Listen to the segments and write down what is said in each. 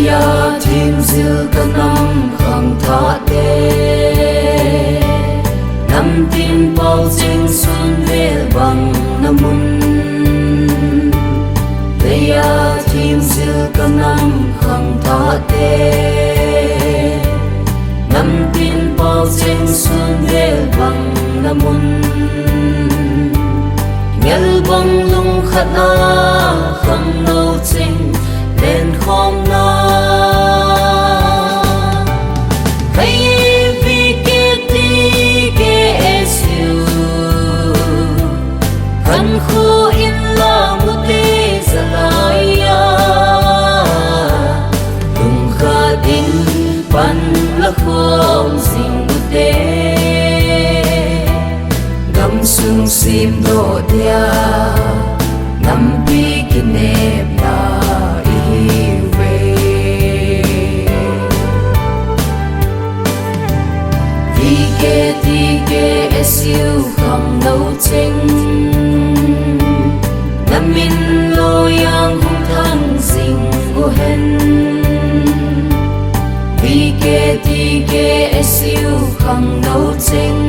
ya thim zil ka nam khang tha te nam tin pau jing sun vel bang namun ya thim zil ka nam khang tha te nam tin pau jing sun vel bang namun ngel bang lung khat na khang no ching lên khom na hay vì kia ti ke esu kan khu in la muti zalaya lung kha din pan la khom sing mute gam sung sim do dia nam pi kinep na siêu không nấu chinh nam min lo yang hung thang dinh u hen vì kê siêu không nấu chinh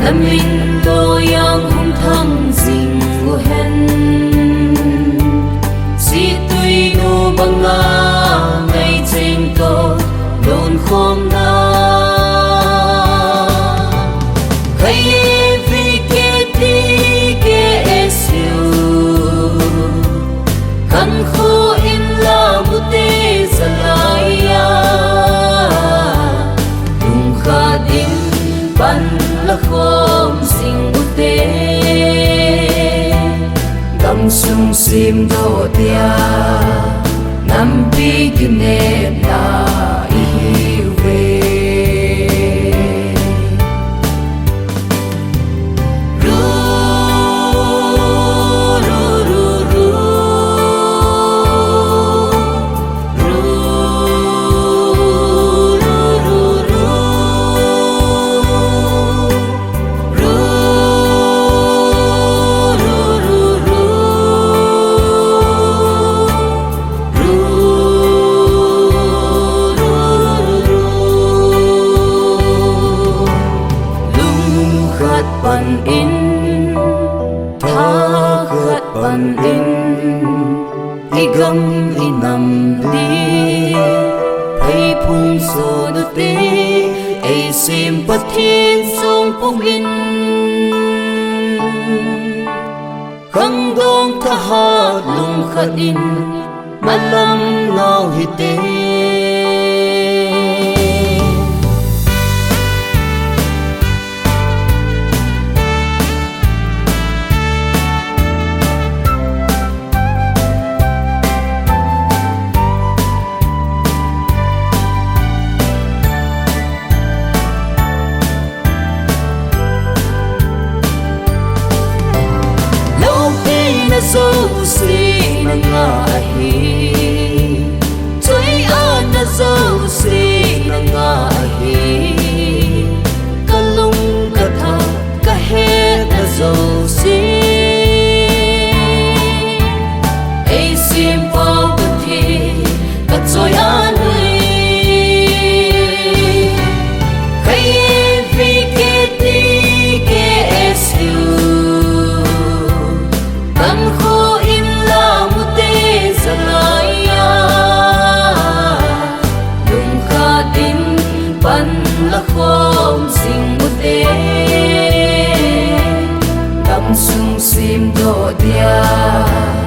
nam min lo yang hung thang dinh u hen si tui nu bang nga ngày chinh to đồn khom na ban la khom sing ute gam sung sim do tia nam pi kinep na i ve pan in tha khat pan in igam inam di thei phung so du te ei sim pathin song pung in khang dong tha ha lung khat in malam nau hi te dấu xì na nga hi chơi an na dấu xì na nga hi ka lung ka tha ka he na dấu xì ei sim pau ka thi ka chơi an hui kai vi ke ti ke esu la khom sing mute gam sung sim do dia